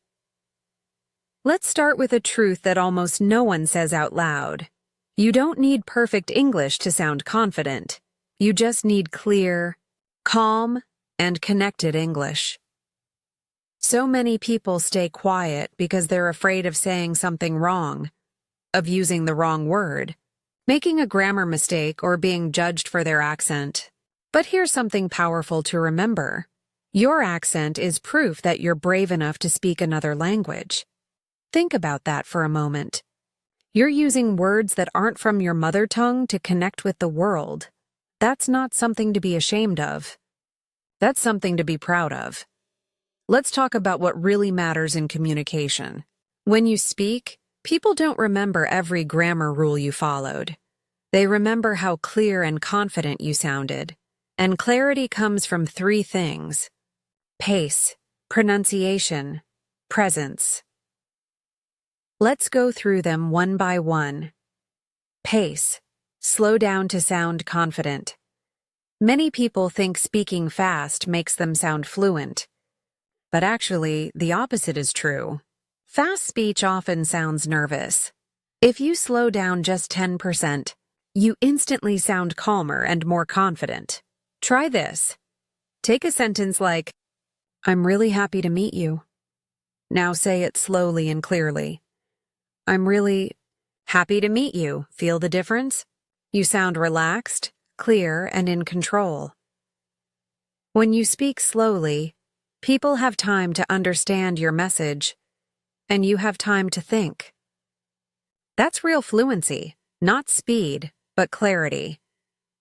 Let's start with a truth that almost no one says out loud. You don't need perfect English to sound confident. You just need clear, calm, and connected English. So many people stay quiet because they're afraid of saying something wrong, of using the wrong word, making a grammar mistake, or being judged for their accent. But here's something powerful to remember. Your accent is proof that you're brave enough to speak another language. Think about that for a moment. You're using words that aren't from your mother tongue to connect with the world. That's not something to be ashamed of. That's something to be proud of. Let's talk about what really matters in communication. When you speak, people don't remember every grammar rule you followed. They remember how clear and confident you sounded. And clarity comes from 3 things: pace, pronunciation, presence. Let's go through them one by one. Pace. Slow down to sound confident. Many people think speaking fast makes them sound fluent. But actually, the opposite is true. Fast speech often sounds nervous. If you slow down just 10%, you instantly sound calmer and more confident. Try this. Take a sentence like, "I'm really happy to meet you." Now say it slowly and clearly. "I'm really happy to meet you." Feel the difference? You sound relaxed, clear, and in control. When you speak slowly, people have time to understand your message, and you have time to think. That's real fluency, not speed, but clarity.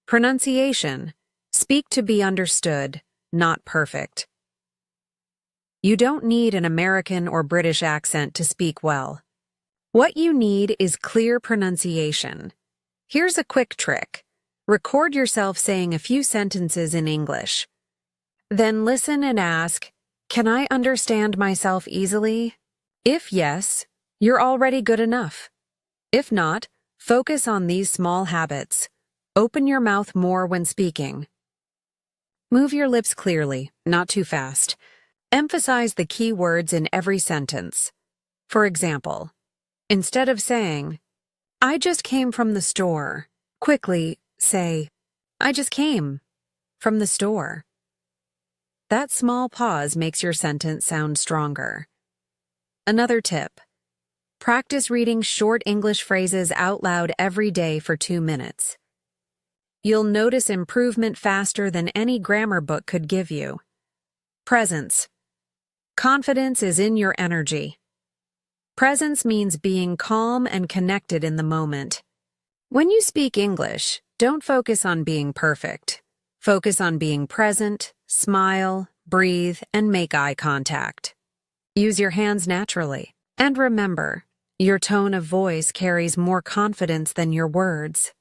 Pronunciation. Speak to be understood, not perfect. You don't need an American or British accent to speak well. What you need is clear pronunciation. Here's a quick trick. Record yourself saying a few sentences in English. Then listen and ask, "Can I understand myself easily?" If yes, you're already good enough. If not, focus on these small habits. Open your mouth more when speaking. Move your lips clearly, not too fast. Emphasize the key words in every sentence. For example, instead of saying, "I just came from the store," quickly say, "I just came from the store." That small pause makes your sentence sound stronger. Another tip. Practice reading short English phrases out loud every day for 2 minutes. You'll notice improvement faster than any grammar book could give you. Presence. Confidence is in your energy. Presence means being calm and connected in the moment. When you speak English, don't focus on being perfect. Focus on being present, smile, breathe, and make eye contact. Use your hands naturally. And remember, your tone of voice carries more confidence than your words.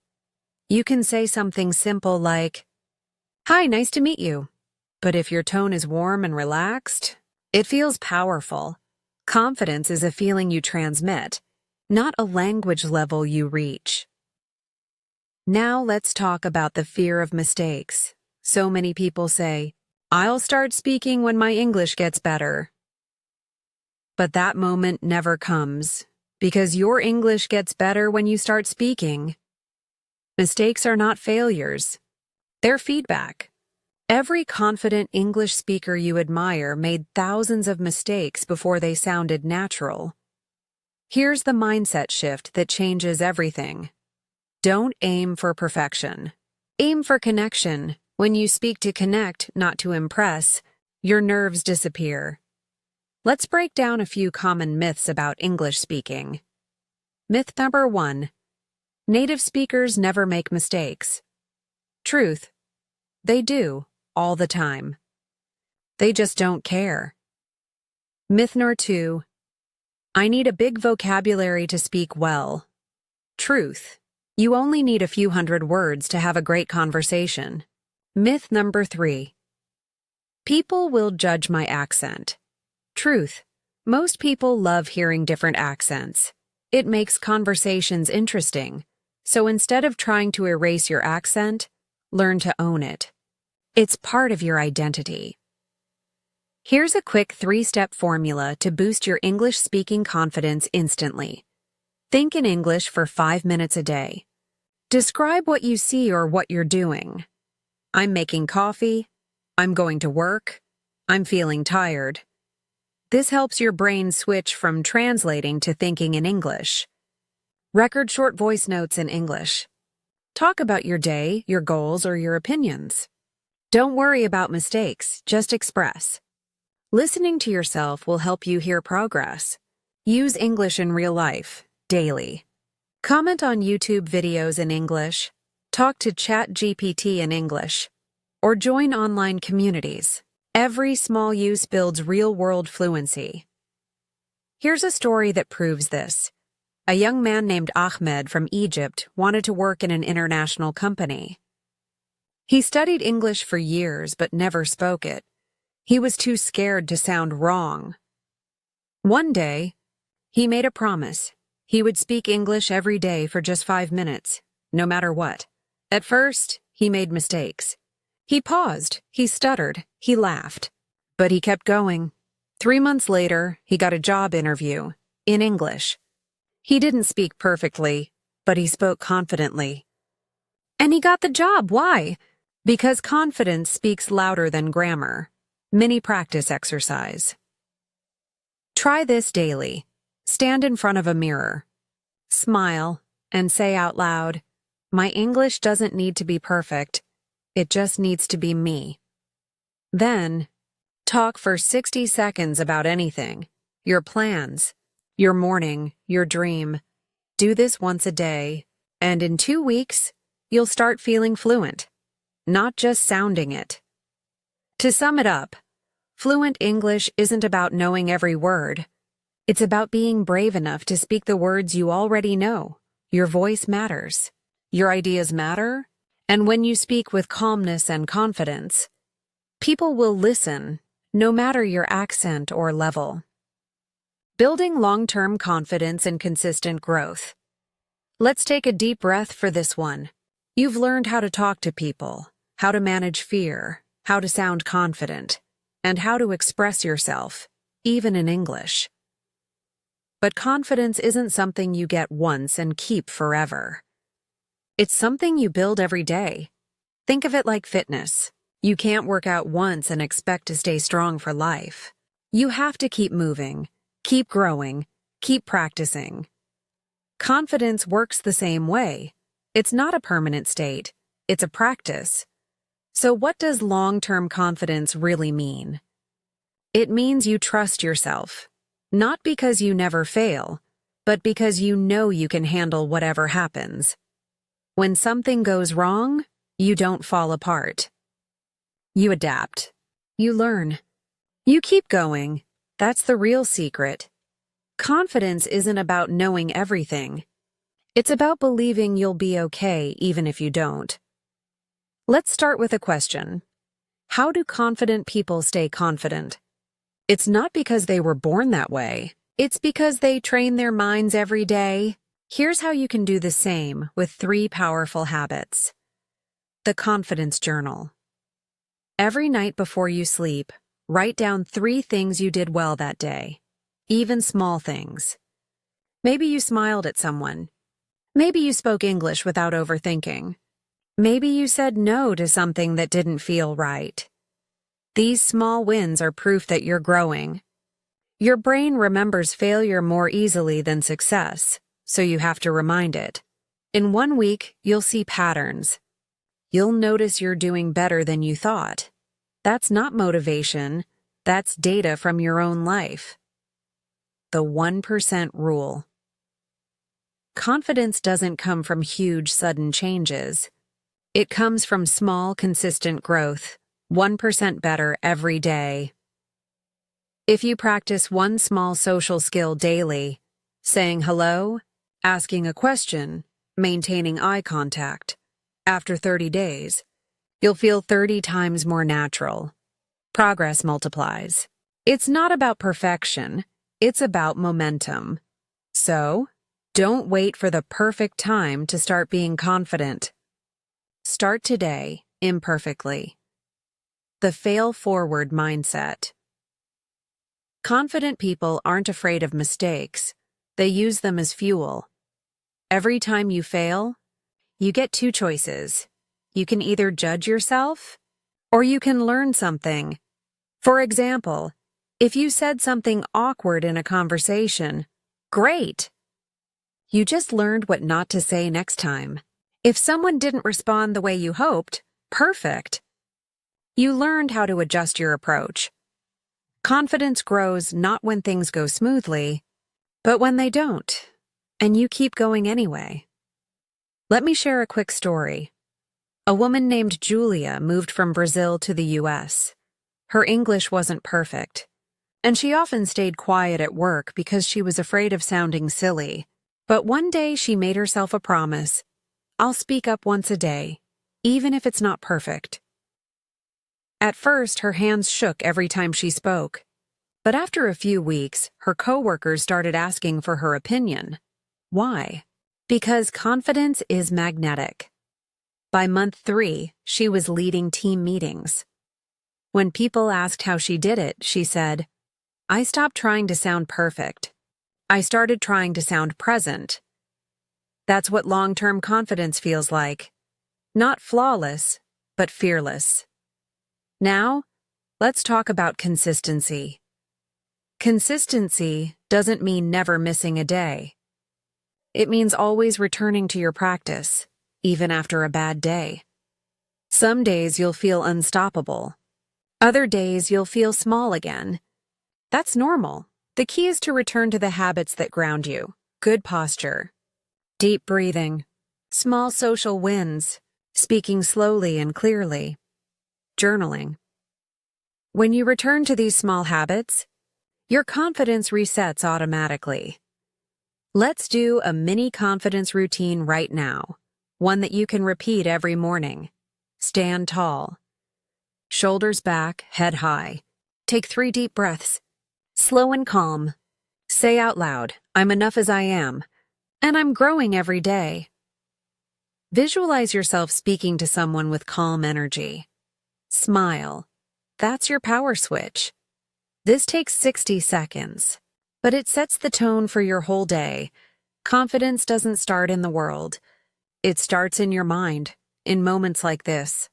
You can say something simple like, "Hi, nice to meet you." But if your tone is warm and relaxed, it feels powerful. Confidence is a feeling you transmit, not a language level you reach. Now let's talk about the fear of mistakes. So many people say, "I'll start speaking when my English gets better." But that moment never comes, because your English gets better when you start speaking. Mistakes are not failures. They're feedback. Every confident English speaker you admire made thousands of mistakes before they sounded natural. Here's the mindset shift that changes everything. Don't aim for perfection. Aim for connection. When you speak to connect, not to impress, your nerves disappear. Let's break down a few common myths about English speaking. Myth number 1. Native speakers never make mistakes. Truth. They do, all the time. They just don't care. Myth number 2. I need a big vocabulary to speak well. Truth. You only need a few hundred words to have a great conversation. Myth number 3. People will judge my accent. Truth. Most people love hearing different accents. It makes conversations interesting. So instead of trying to erase your accent, learn to own it. It's part of your identity. Here's a quick 3-step formula to boost your English speaking confidence instantly. Think in English for 5 minutes a day. Describe what you see or what you're doing. I'm making coffee. I'm going to work. I'm feeling tired. This helps your brain switch from translating to thinking in English. Record short voice notes in English. Talk about your day, your goals, or your opinions. Don't worry about mistakes, just express. Listening to yourself will help you hear progress. Use English in real life, daily. Comment on YouTube videos in English. Talk to ChatGPT in English. Or join online communities. Every small use builds real-world fluency. Here's a story that proves this. A young man named Ahmed from Egypt wanted to work in an international company. He studied English for years but never spoke it. He was too scared to sound wrong. One day, he made a promise. He would speak English every day for just 5 minutes, no matter what. At first, he made mistakes. He paused, he stuttered, he laughed. But he kept going. 3 months later, he got a job interview, in English. He didn't speak perfectly, but he spoke confidently. And he got the job. Why? Because confidence speaks louder than grammar. Mini practice exercise. Try this daily. Stand in front of a mirror. Smile and say out loud, "My English doesn't need to be perfect. It just needs to be me." Then, talk for 60 seconds about anything. Your plans, your morning, your dream. Do this once a day, and in 2 weeks, you'll start feeling fluent, not just sounding it. To sum it up, fluent English isn't about knowing every word. It's about being brave enough to speak the words you already know. Your voice matters. Your ideas matter. And when you speak with calmness and confidence, people will listen, no matter your accent or level. Building long-term confidence and consistent growth. Let's take a deep breath for this one. You've learned how to talk to people, how to manage fear, how to sound confident, and how to express yourself, even in English. But confidence isn't something you get once and keep forever. It's something you build every day. Think of it like fitness. You can't work out once and expect to stay strong for life. You have to keep moving, keep growing, keep practicing. Confidence works the same way. It's not a permanent state, it's a practice. So what does long-term confidence really mean? It means you trust yourself, not because you never fail, but because you know you can handle whatever happens. When something goes wrong, you don't fall apart. You adapt. You learn. You keep going. That's the real secret. Confidence isn't about knowing everything. It's about believing you'll be okay even if you don't. Let's start with a question. How do confident people stay confident? It's not because they were born that way. It's because they train their minds every day. Here's how you can do the same with 3 powerful habits. The Confidence Journal. Every night before you sleep, write down 3 things you did well that day, even small things. Maybe you smiled at someone. Maybe you spoke English without overthinking. Maybe you said no to something that didn't feel right. These small wins are proof that you're growing. Your brain remembers failure more easily than success, so you have to remind it. In 1 week, you'll see patterns. You'll notice you're doing better than you thought. That's not motivation, that's data from your own life. The 1% rule. Confidence doesn't come from huge, sudden changes. It comes from small, consistent growth, 1% better every day. If you practice one small social skill daily, saying hello, asking a question, maintaining eye contact, after 30 days, you'll feel 30 times more natural. Progress multiplies. It's not about perfection, it's about momentum. So, don't wait for the perfect time to start being confident. Start today, imperfectly. The fail-forward mindset. Confident people aren't afraid of mistakes. They use them as fuel. Every time you fail, you get 2 choices. You can either judge yourself, or you can learn something. For example, if you said something awkward in a conversation, great! You just learned what not to say next time. If someone didn't respond the way you hoped, perfect! You learned how to adjust your approach. Confidence grows not when things go smoothly, but when they don't, and you keep going anyway. Let me share a quick story. A woman named Julia moved from Brazil to the US. Her English wasn't perfect, and she often stayed quiet at work because she was afraid of sounding silly. But one day she made herself a promise. I'll speak up once a day, even if it's not perfect. At first, her hands shook every time she spoke. But after a few weeks, her coworkers started asking for her opinion. Why? Because confidence is magnetic. By month 3, she was leading team meetings. When people asked how she did it, she said, I stopped trying to sound perfect. I started trying to sound present. That's what long-term confidence feels like. Not flawless, but fearless. Now, let's talk about consistency. Consistency doesn't mean never missing a day. It means always returning to your practice, even after a bad day. Some days you'll feel unstoppable. Other days you'll feel small again. That's normal. The key is to return to the habits that ground you. Good posture, deep breathing, small social wins, speaking slowly and clearly, journaling. When you return to these small habits, your confidence resets automatically. Let's do a mini confidence routine right now, one that you can repeat every morning. Stand tall. Shoulders back, head high. Take 3 deep breaths. Slow and calm. Say out loud, I'm enough as I am, and I'm growing every day. Visualize yourself speaking to someone with calm energy. Smile. That's your power switch. This takes 60 seconds, but it sets the tone for your whole day. Confidence doesn't start in the world. It starts in your mind, in moments like this.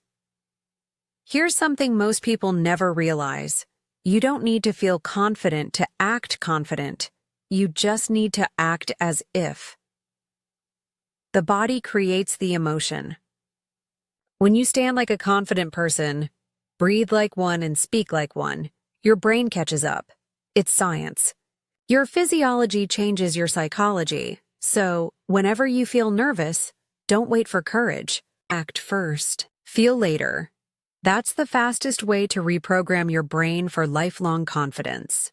Here's something most people never realize. You don't need to feel confident to act confident. You just need to act as if. The body creates the emotion. When you stand like a confident person, breathe like one and speak like one, your brain catches up. It's science. Your physiology changes your psychology, so whenever you feel nervous, don't wait for courage. Act first. Feel later. That's the fastest way to reprogram your brain for lifelong confidence.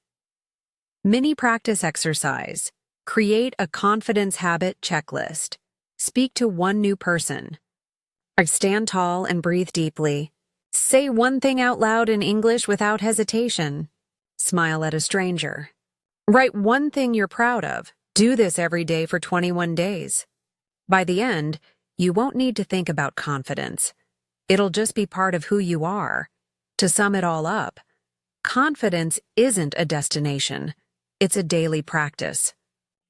Mini practice exercise. Create a confidence habit checklist. Speak to one new person. Stand tall and breathe deeply. Say one thing out loud in English without hesitation. Smile at a stranger. Write one thing you're proud of. Do this every day for 21 days. By the end, you won't need to think about confidence. It'll just be part of who you are. To sum it all up, confidence isn't a destination. It's a daily practice.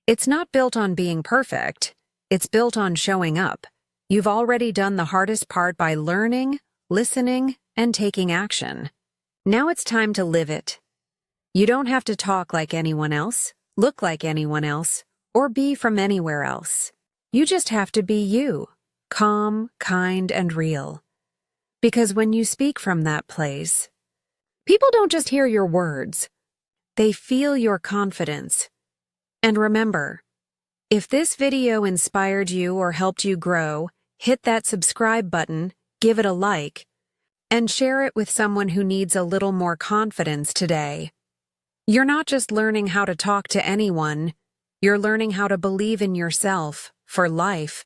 It's not built on being perfect. It's built on showing up. You've already done the hardest part by learning, listening, and taking action. Now it's time to live it. You don't have to talk like anyone else, look like anyone else, or be from anywhere else. You just have to be you, calm, kind, and real. Because when you speak from that place, people don't just hear your words. They feel your confidence. And remember, if this video inspired you or helped you grow, hit that subscribe button, give it a like, and share it with someone who needs a little more confidence today. You're not just learning how to talk to anyone, you're learning how to believe in yourself, for life,